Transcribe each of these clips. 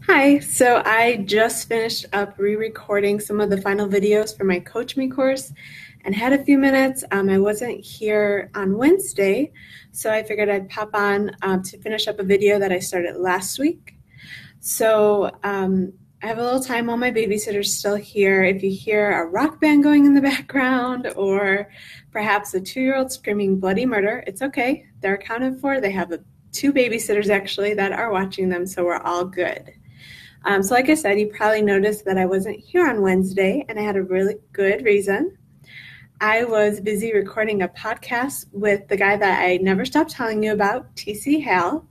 Hi, so I just finished up re-recording some of the final videos for my Coach Me course and had a few minutes. I wasn't here on Wednesday, so I figured I'd pop on to finish up a video that I started last week. So I have a little time while my babysitter's still here. If you hear a rock band going in the background or perhaps a 2-year-old screaming bloody murder, it's okay. They're accounted for. They have two babysitters actually that are watching them, so we're all good. So like I said, you probably noticed that I wasn't here on Wednesday, and I had a really good reason. I was busy recording a podcast with the guy that I never stopped telling you about, TC Hal.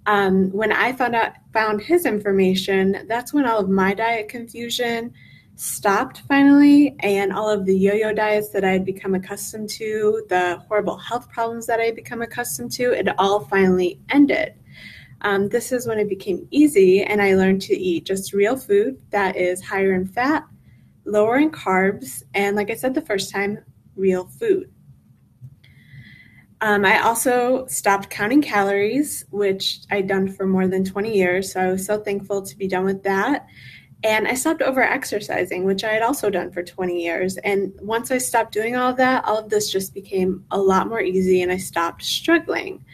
When I found his information, that's when all of my diet confusion stopped finally, and all of the yo-yo diets that I had become accustomed to, the horrible health problems that I had become accustomed to, it all finally ended. This is when it became easy, and I learned to eat just real food that is higher in fat, lower in carbs, and like I said the first time, real food. I also stopped counting calories, which I'd done for more than 20 years, so I was so thankful to be done with that. And I stopped over-exercising, which I had also done for 20 years. And once I stopped doing all of that, all of this just became a lot more easy, and I stopped struggling.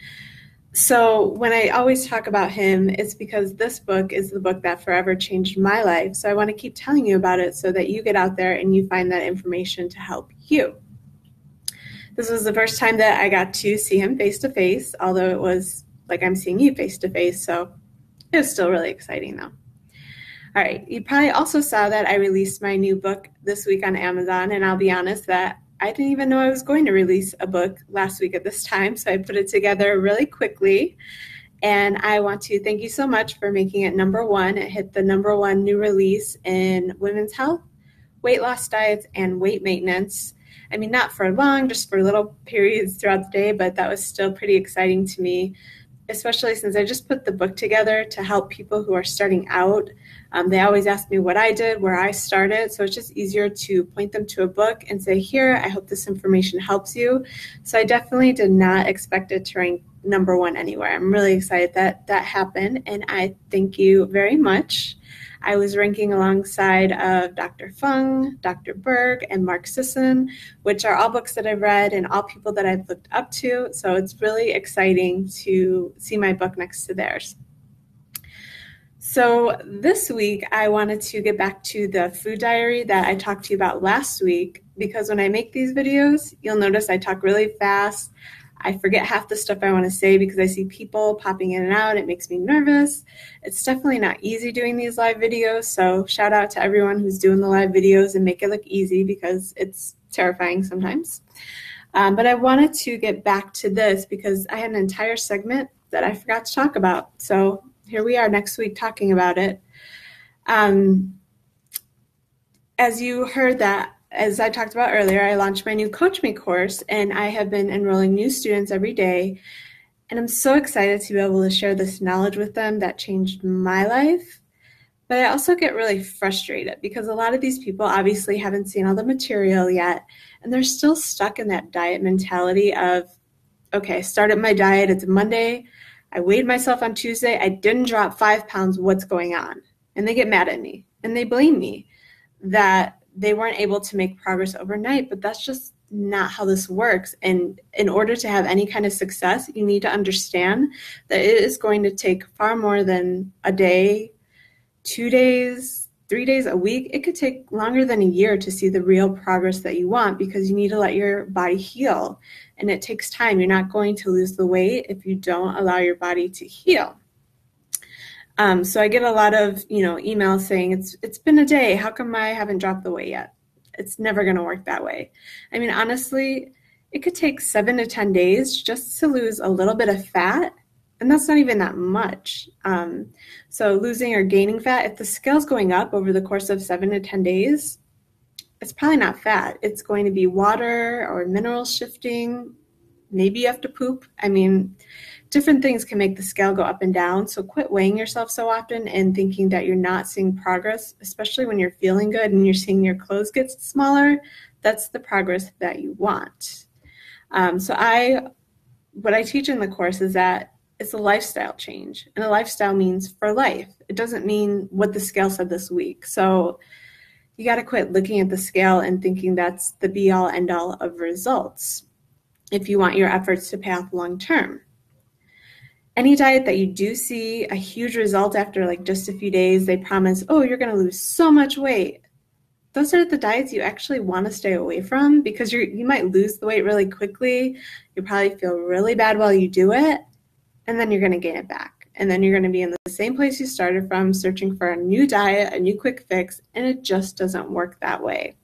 So when I always talk about him, it's because this book is the book that forever changed my life. So I want to keep telling you about it so that you get out there and you find that information to help you. This was the first time that I got to see him face to face, although it was like I'm seeing you face to face. So it was still really exciting though. All right, you probably also saw that I released my new book this week on Amazon, and I'll be honest that I didn't even know I was going to release a book last week at this time, so I put it together really quickly. And I want to thank you so much for making it #1. It hit the #1 new release in women's health, weight loss diets, and weight maintenance. I mean, not for long, just for little periods throughout the day, but that was still pretty exciting to me, especially since I just put the book together to help people who are starting out. They always ask me what I did, where I started, so it's just easier to point them to a book and say, here, I hope this information helps you. So I definitely did not expect it to rank #1 anywhere. I'm really excited that that happened, and I thank you very much. I was ranking alongside of Dr. Fung, Dr. Berg, and Mark Sisson, which are all books that I've read and all people that I've looked up to. So it's really exciting to see my book next to theirs. So this week, I wanted to get back to the food diary that I talked to you about last week, because when I make these videos, you'll notice I talk really fast. I forget half the stuff I want to say because I see people popping in and out. It makes me nervous. It's definitely not easy doing these live videos, so shout out to everyone who's doing the live videos and make it look easy, because it's terrifying sometimes. But I wanted to get back to this because I had an entire segment that I forgot to talk about. So here we are next week talking about it. As you heard that, as I talked about earlier, I launched my new Coach Me course, and I have been enrolling new students every day. And I'm so excited to be able to share this knowledge with them that changed my life. But I also get really frustrated because a lot of these people obviously haven't seen all the material yet, and they're still stuck in that diet mentality of, okay, I started my diet, it's Monday, I weighed myself on Tuesday, I didn't drop 5 pounds, what's going on? And they get mad at me, and they blame me that they weren't able to make progress overnight, but that's just not how this works. And in order to have any kind of success, you need to understand that it is going to take far more than a day, 2 days, 3 days, a week. It could take longer than a year to see the real progress that you want, because you need to let your body heal, and it takes time. You're not going to lose the weight if you don't allow your body to heal. So I get a lot of, emails saying it's been a day. How come I haven't dropped the weight yet? It's never going to work that way. I mean, honestly, it could take 7 to 10 days just to lose a little bit of fat, and that's not even that much. So losing or gaining fat, if the scale's going up over the course of 7 to 10 days, it's probably not fat. It's going to be water or mineral shifting. Maybe you have to poop. I mean, different things can make the scale go up and down. So quit weighing yourself so often and thinking that you're not seeing progress, especially when you're feeling good and you're seeing your clothes get smaller. That's the progress that you want. What I teach in the course is that it's a lifestyle change. And a lifestyle means for life. It doesn't mean what the scale said this week. So you got to quit looking at the scale and thinking that's the be all end all of results if you want your efforts to pay off long term. Any diet that you do see a huge result after like just a few days, they promise, oh, you're going to lose so much weight. Those are the diets you actually want to stay away from because you might lose the weight really quickly. You'll probably feel really bad while you do it, and then you're going to gain it back. And then you're going to be in the same place you started from, searching for a new diet, a new quick fix, and it just doesn't work that way.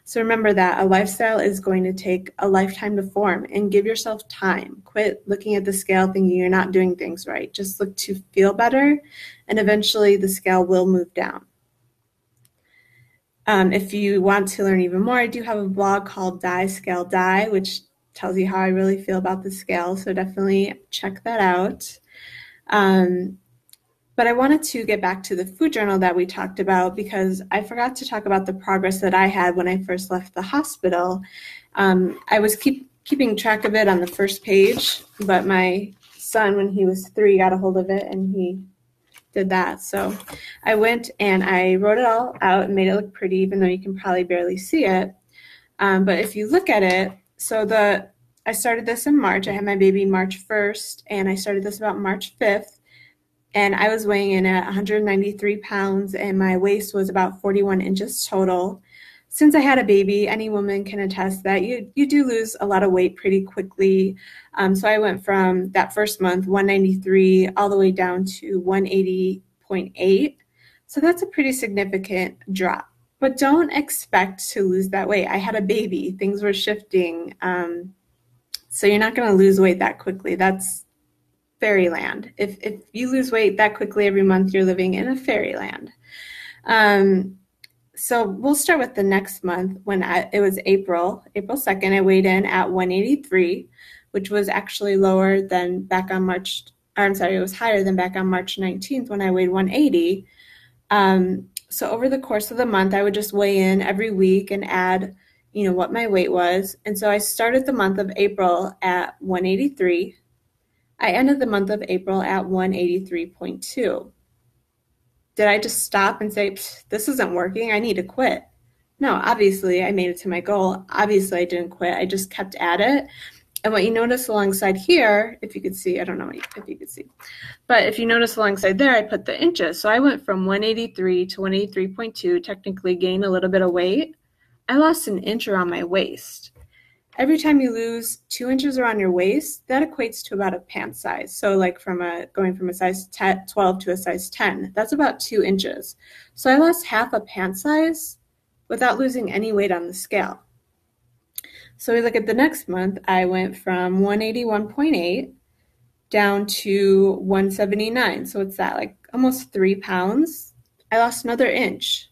So remember that a lifestyle is going to take a lifetime to form, and give yourself time. Quit looking at the scale thinking you're not doing things right. Just look to feel better, and eventually the scale will move down. If you want to learn even more, I do have a blog called Die Scale Die, which tells you how I really feel about the scale. So definitely check that out. But I wanted to get back to the food journal that we talked about because I forgot to talk about the progress that I had when I first left the hospital. I was keeping track of it on the first page, but my son, when he was 3, got a hold of it and he did that. So I went and I wrote it all out and made it look pretty, even though you can probably barely see it. But if you look at it, I started this in March. I had my baby March 1st, and I started this about March 5th. And I was weighing in at 193 pounds, and my waist was about 41 inches total. Since I had a baby, any woman can attest that you do lose a lot of weight pretty quickly. So I went from that first month, 193, all the way down to 180.8. So that's a pretty significant drop. But don't expect to lose that weight. I had a baby. Things were shifting. So you're not going to lose weight that quickly. That's fairyland. If you lose weight that quickly every month, you're living in a fairyland. So we'll start with the next month when it was April 2nd, I weighed in at 183, which was actually lower than back on it was higher than back on March 19th when I weighed 180. So over the course of the month, I would just weigh in every week and add, what my weight was. And so I started the month of April at 183. I ended the month of April at 183.2. Did I just stop and say, this isn't working, I need to quit? No, obviously I made it to my goal. Obviously I didn't quit. I just kept at it. And what you notice alongside here, if you could see, I don't know if you could see, but if you notice alongside there, I put the inches. So I went from 183 to 183.2, technically gained a little bit of weight. I lost an inch around my waist. Every time you lose 2 inches around your waist, that equates to about a pant size. So like going from a size 12 to a size 10, that's about 2 inches. So I lost half a pant size without losing any weight on the scale. So we look at the next month, I went from 181.8 down to 179. So it's that, like almost 3 pounds. I lost another inch.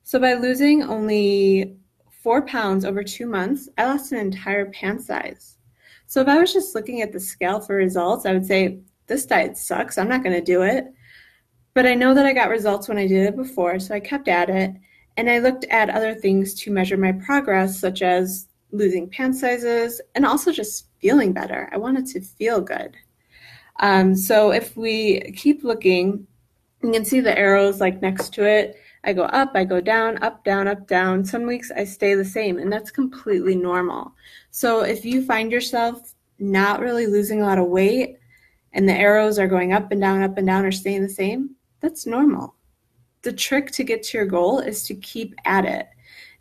So by losing only 4 pounds over 2 months, I lost an entire pant size. So if I was just looking at the scale for results, I would say, this diet sucks, I'm not going to do it. But I know that I got results when I did it before, so I kept at it. And I looked at other things to measure my progress, such as losing pant sizes and also just feeling better. I wanted to feel good. So if we keep looking, you can see the arrows like next to it. I go up, I go down, up, down, up, down. Some weeks I stay the same, and that's completely normal. So if you find yourself not really losing a lot of weight and the arrows are going up and down, or staying the same, that's normal. The trick to get to your goal is to keep at it.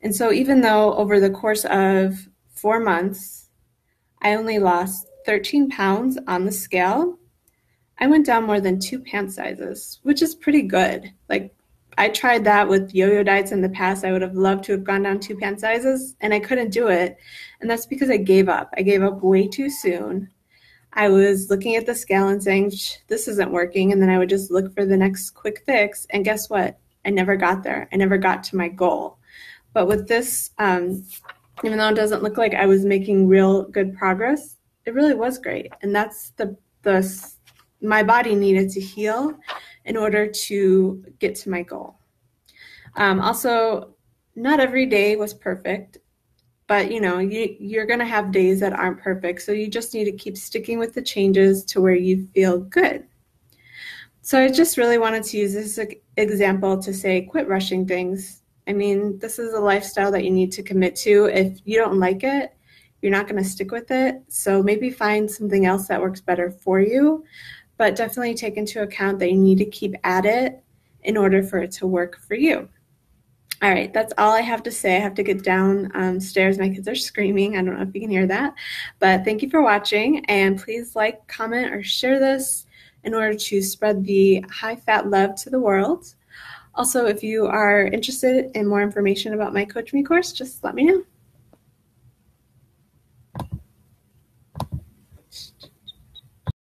And so even though over the course of 4 months, I only lost 13 pounds on the scale, I went down more than 2 pant sizes, which is pretty good. Like, I tried that with yo-yo diets in the past. I would have loved to have gone down 2 pant sizes, and I couldn't do it. And that's because I gave up. I gave up way too soon. I was looking at the scale and saying, this isn't working. And then I would just look for the next quick fix. And guess what? I never got there. I never got to my goal. But with this, even though it doesn't look like I was making real good progress, it really was great. And that's my body needed to heal in order to get to my goal. Also, not every day was perfect, but you're going to have days that aren't perfect. So you just need to keep sticking with the changes to where you feel good. So I just really wanted to use this example to say, quit rushing things. I mean, this is a lifestyle that you need to commit to. If you don't like it, you're not going to stick with it. So maybe find something else that works better for you, but definitely take into account that you need to keep at it in order for it to work for you. All right, that's all I have to say. I have to get downstairs. My kids are screaming. I don't know if you can hear that. But thank you for watching, and please like, comment, or share this in order to spread the high-fat love to the world. Also, if you are interested in more information about my Coach Me course, just let me know.